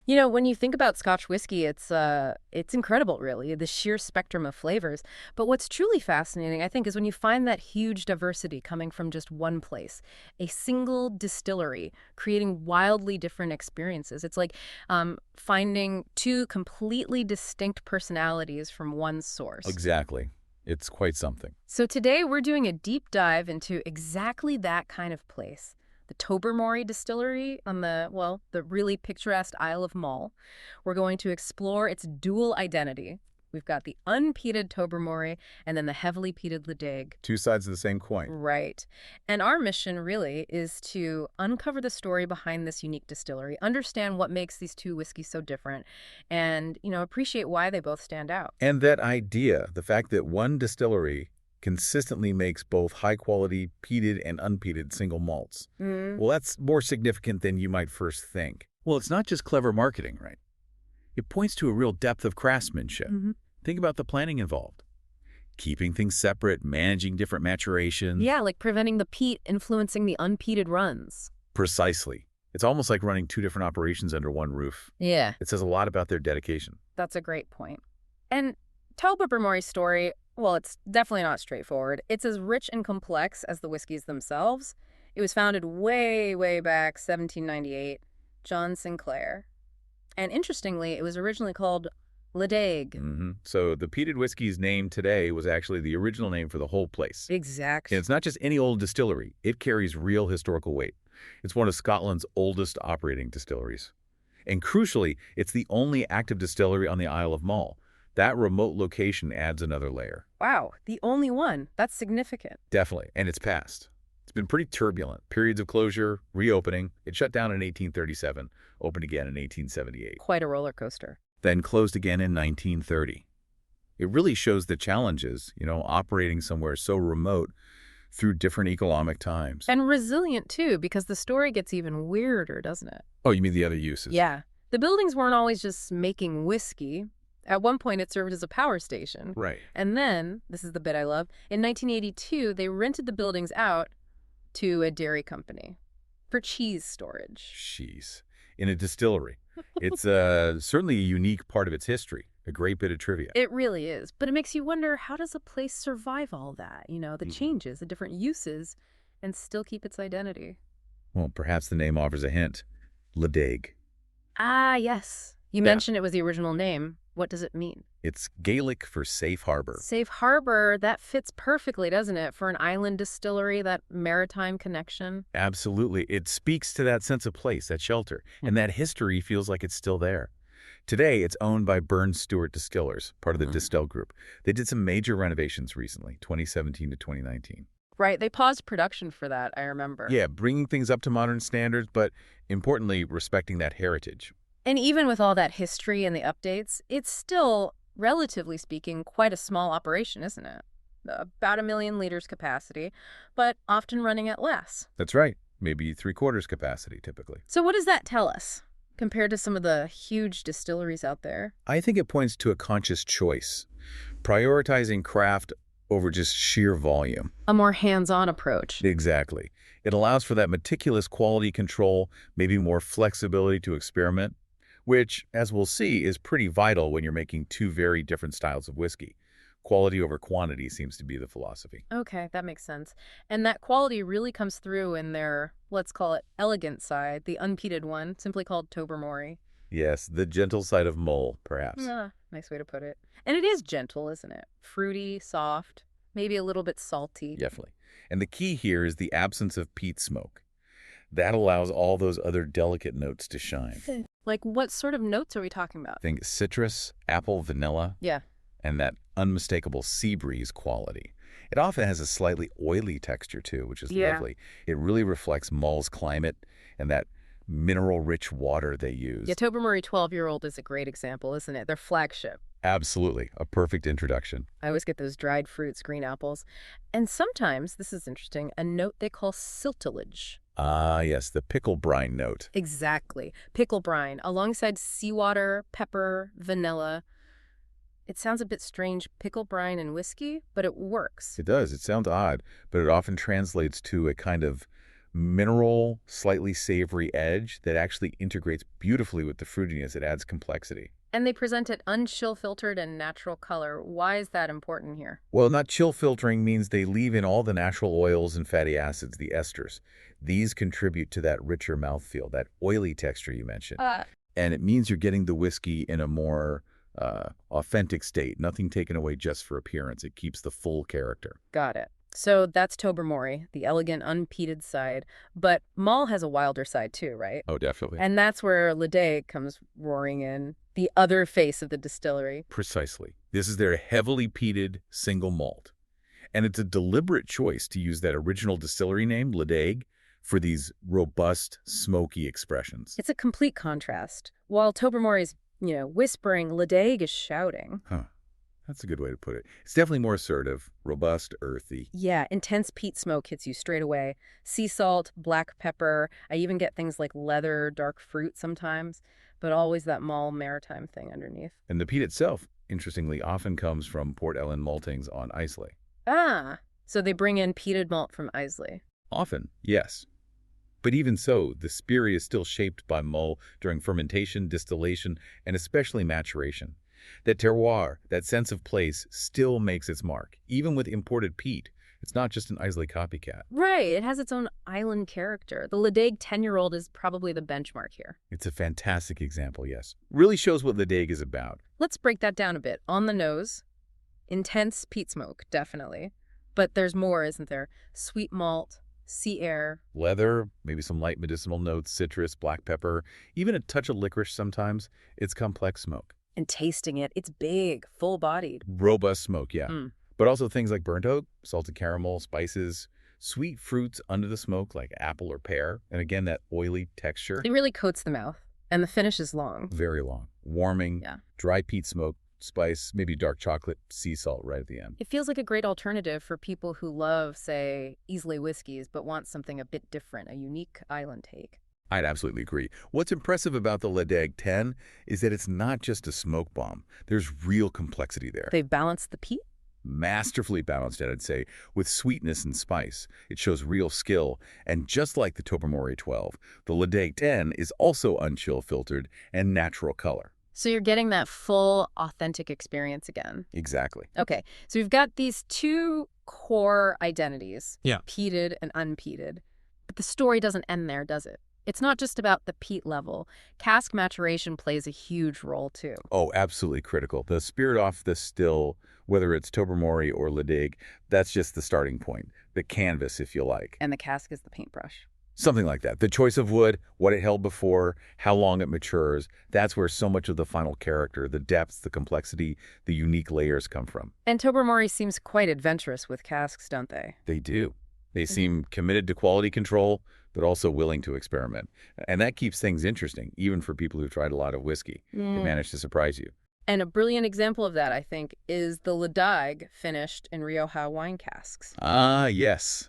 When you think about Scotch whiskey, it's incredible, really, the sheer spectrum of flavors. But what's truly fascinating, I think, is when you find that huge diversity coming from just one place, a single distillery, creating wildly different experiences. It's like finding two completely distinct personalities from one source. Exactly. It's quite something. So today we're doing a deep dive into exactly that kind of place. The Tobermory Distillery on the really picturesque Isle of Mull. We're going to explore its dual identity. We've got the unpeated Tobermory and then the heavily peated Ledaig. Two sides of the same coin. Right. And our mission really is to uncover the story behind this unique distillery, understand what makes these two whiskeys so different, and, appreciate why they both stand out. And that idea, the fact that one distillery consistently makes both high-quality peated and unpeated single malts. Well, that's more significant than you might first think. Well, it's not just clever marketing, right? It points to a real depth of craftsmanship. Think about the planning involved. Keeping things separate, managing different maturations. Yeah, like preventing the peat influencing the unpeated runs. Precisely. It's almost like running two different operations under one roof. Yeah. It says a lot about their dedication. That's a great point. And Tobermory's story, well, it's definitely not straightforward. It's as rich and complex as the whiskeys themselves. It was founded way, way back, 1798, John Sinclair. And interestingly, it was originally called Ledaig. So the peated whiskey's name today was actually the original name for the whole place. Exactly. And it's not just any old distillery. It carries real historical weight. It's one of Scotland's oldest operating distilleries. And crucially, it's the only active distillery on the Isle of Mull. That remote location adds another layer. Wow, the only one. That's significant. Definitely, and it's past. It's been pretty turbulent. Periods of closure, reopening. It shut down in 1837, opened again in 1878. Quite a roller coaster. Then closed again in 1930. It really shows the challenges, operating somewhere so remote through different economic times. And resilient, too, because the story gets even weirder, doesn't it? Oh, you mean the other uses? Yeah. The buildings weren't always just making whiskey. At one point, it served as a power station. Right. And then, this is the bit I love, in 1982, they rented the buildings out to a dairy company for cheese storage. Cheese. In a distillery. It's certainly a unique part of its history, a great bit of trivia. It really is. But it makes you wonder, how does a place survive all that? The changes, the different uses, and still keep its identity? Well, perhaps the name offers a hint. Ledaig. Ah, yes. You mentioned it was the original name. What does it mean? It's Gaelic for safe harbor. Safe harbor, that fits perfectly, doesn't it? For an island distillery, that maritime connection. Absolutely. It speaks to that sense of place, that shelter, and that history feels like it's still there. Today, it's owned by Burns Stewart Distillers, part of the Distill Group. They did some major renovations recently, 2017 to 2019. Right, they paused production for that, I remember. Yeah, bringing things up to modern standards, but importantly, respecting that heritage. And even with all that history and the updates, it's still, relatively speaking, quite a small operation, isn't it? About 1 million liters capacity, but often running at less. That's right. Maybe 3/4 capacity, typically. So what does that tell us, compared to some of the huge distilleries out there? I think it points to a conscious choice, prioritizing craft over just sheer volume. A more hands-on approach. Exactly. It allows for that meticulous quality control, maybe more flexibility to experiment, which, as we'll see, is pretty vital when you're making two very different styles of whiskey. Quality over quantity seems to be the philosophy. Okay, that makes sense. And that quality really comes through in their, let's call it, elegant side, the unpeated one, simply called Tobermory. Yes, the gentle side of Mull, perhaps. Nice way to put it. And it is gentle, isn't it? Fruity, soft, maybe a little bit salty. Definitely. And the key here is the absence of peat smoke. That allows all those other delicate notes to shine. Like, what sort of notes are we talking about? Think citrus, apple, vanilla. Yeah. And that unmistakable sea breeze quality. It often has a slightly oily texture, too, which is lovely. It really reflects Mull's climate and that mineral-rich water they use. Yeah, Tobermory 12-year-old is a great example, isn't it? Their flagship. Absolutely. A perfect introduction. I always get those dried fruits, green apples. And sometimes, this is interesting, a note they call siltilage. Ah, yes, the pickle brine note. Exactly. Pickle brine, alongside seawater, pepper, vanilla. It sounds a bit strange, pickle brine and whiskey, but it works. It does. It sounds odd, but it often translates to a kind of mineral, slightly savory edge that actually integrates beautifully with the fruitiness. It adds complexity. And they present it unchill filtered and natural color. Why is that important here? Well, not chill filtering means they leave in all the natural oils and fatty acids, the esters. These contribute to that richer mouthfeel, that oily texture you mentioned. And it means you're getting the whiskey in a more authentic state, nothing taken away just for appearance. It keeps the full character. Got it. So that's Tobermory, the elegant, unpeated side. But Mull has a wilder side too, right? Oh, definitely. And that's where Ledaig comes roaring in, the other face of the distillery. Precisely. This is their heavily peated single malt. And it's a deliberate choice to use that original distillery name, Ledaig, for these robust, smoky expressions. It's a complete contrast. While Tobermory's, whispering, Ledaig is shouting. Huh. That's a good way to put it. It's definitely more assertive, robust, earthy. Yeah, intense peat smoke hits you straight away. Sea salt, black pepper. I even get things like leather, dark fruit sometimes, but always that Mull maritime thing underneath. And the peat itself, interestingly, often comes from Port Ellen maltings on Islay. Ah, so they bring in peated malt from Islay. Often, yes. But even so, the spirit is still shaped by Mull during fermentation, distillation, and especially maturation. That terroir, that sense of place, still makes its mark, even with imported peat. It's not just an Islay copycat. Right, it has its own island character. The Ledaig 10-year-old is probably the benchmark here. It's a fantastic example, yes. Really shows what Ledaig is about. Let's break that down a bit. On the nose, intense peat smoke, definitely. But there's more, isn't there? Sweet malt, sea air. Leather, maybe some light medicinal notes, citrus, black pepper, even a touch of licorice sometimes. It's complex smoke. And tasting it, it's big, full-bodied. Robust smoke, yeah. But also things like burnt oak, salted caramel, spices, sweet fruits under the smoke like apple or pear. And again, that oily texture. It really coats the mouth. And the finish is long. Very long. Warming, Yeah. dry peat smoke, spice, maybe dark chocolate, sea salt right at the end. It feels like a great alternative for people who love, say, Islay whiskies, but want something a bit different, a unique island take. I'd absolutely agree. What's impressive about the Ledaig 10 is that it's not just a smoke bomb. There's real complexity there. They've balanced the peat? Masterfully balanced, I'd say, with sweetness and spice. It shows real skill. And just like the Tobermory 12, the Ledaig 10 is also unchill filtered and natural color. So you're getting that full, authentic experience again. Exactly. Okay, so we've got these two core identities, Yeah. peated and unpeated. But the story doesn't end there, does it? It's not just about the peat level. Cask maturation plays a huge role, too. Oh, absolutely critical. The spirit off the still, whether it's Tobermory or Ledaig, that's just the starting point. The canvas, if you like. And the cask is the paintbrush. Something like that. The choice of wood, what it held before, how long it matures, that's where so much of the final character, the depth, the complexity, the unique layers come from. And Tobermory seems quite adventurous with casks, don't they? They do. They seem committed to quality control, but also willing to experiment. And that keeps things interesting, even for people who've tried a lot of whiskey. They manage to surprise you. And a brilliant example of that, I think, is the Ledaig finished in Rioja wine casks. Ah, yes.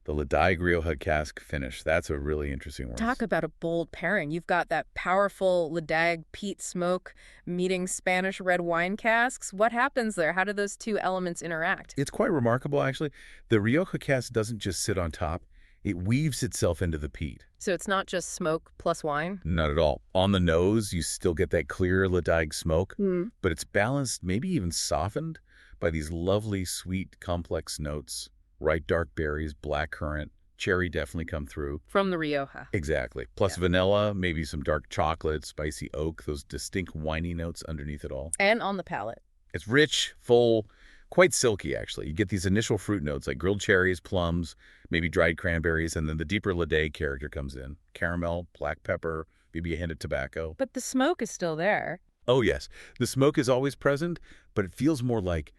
The Ledaig Rioja cask finish. That's a really interesting one. Talk about a bold pairing. You've got that powerful Ledaig peat smoke meeting Spanish red wine casks. What happens there? How do those two elements interact? It's quite remarkable, actually. The Rioja cask doesn't just sit on top. It weaves itself into the peat. So it's not just smoke plus wine? Not at all. On the nose, you still get that clear Ledaig smoke, but it's balanced, maybe even softened, by these lovely, sweet, complex notes. Ripe dark berries, blackcurrant, cherry definitely come through. From the Rioja. Exactly. Plus vanilla, maybe some dark chocolate, spicy oak, those distinct winey notes underneath it all. And on the palate. It's rich, full, quite silky, actually. You get these initial fruit notes like grilled cherries, plums, maybe dried cranberries, and then the deeper Ledaig character comes in. Caramel, black pepper, maybe a hint of tobacco. But the smoke is still there. Oh, yes. The smoke is always present, but it feels more like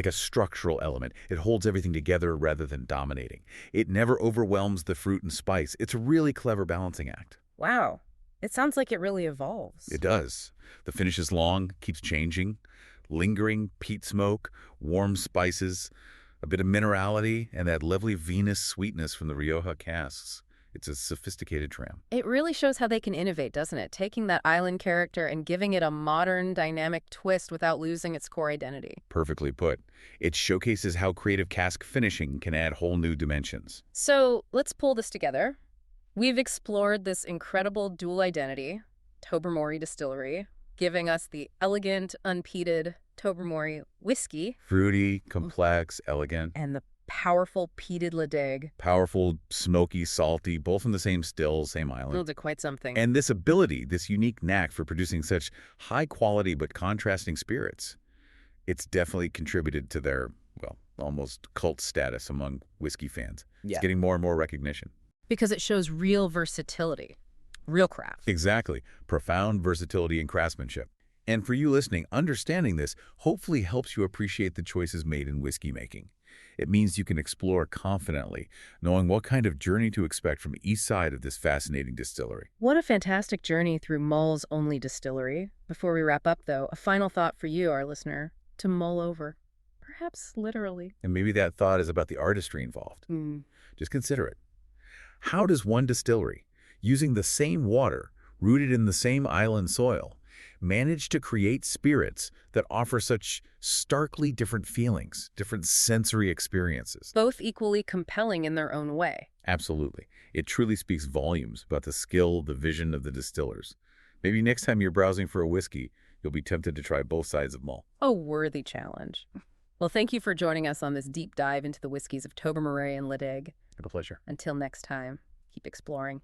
a structural element. It holds everything together rather than dominating. It never overwhelms the fruit and spice. It's a really clever balancing act. Wow. It sounds like it really evolves. It does. The finish is long, keeps changing. Lingering peat smoke, warm spices, a bit of minerality, and that lovely Venus sweetness from the Rioja casks. It's a sophisticated dram. It really shows how they can innovate, doesn't it? Taking that island character and giving it a modern, dynamic twist without losing its core identity. Perfectly put. It showcases how creative cask finishing can add whole new dimensions. So let's pull this together. We've explored this incredible dual identity, Tobermory Distillery, giving us the elegant, unpeated Tobermory whiskey. Fruity, complex, elegant. And the powerful peated Ledaig. Powerful, smoky, salty, both from the same still, same island. Those are quite something. And this ability, this unique knack for producing such high quality but contrasting spirits, it's definitely contributed to their, well, almost cult status among whiskey fans. Yeah. It's getting more and more recognition. Because it shows real versatility, real craft. Exactly. Profound versatility and craftsmanship. And for you listening, understanding this hopefully helps you appreciate the choices made in whiskey making. It means you can explore confidently, knowing what kind of journey to expect from each side of this fascinating distillery. What a fantastic journey through Mull's only distillery. Before we wrap up, though, a final thought for you, our listener, to mull over. Perhaps literally. And maybe that thought is about the artistry involved. Just consider it. How does one distillery, using the same water, rooted in the same island soil, manage to create spirits that offer such starkly different feelings, different sensory experiences? Both equally compelling in their own way. Absolutely. It truly speaks volumes about the skill, the vision of the distillers. Maybe next time you're browsing for a whiskey, you'll be tempted to try both sides of Mull. A worthy challenge. Well, thank you for joining us on this deep dive into the whiskeys of Tobermory and Ledaig. A pleasure. Until next time, keep exploring.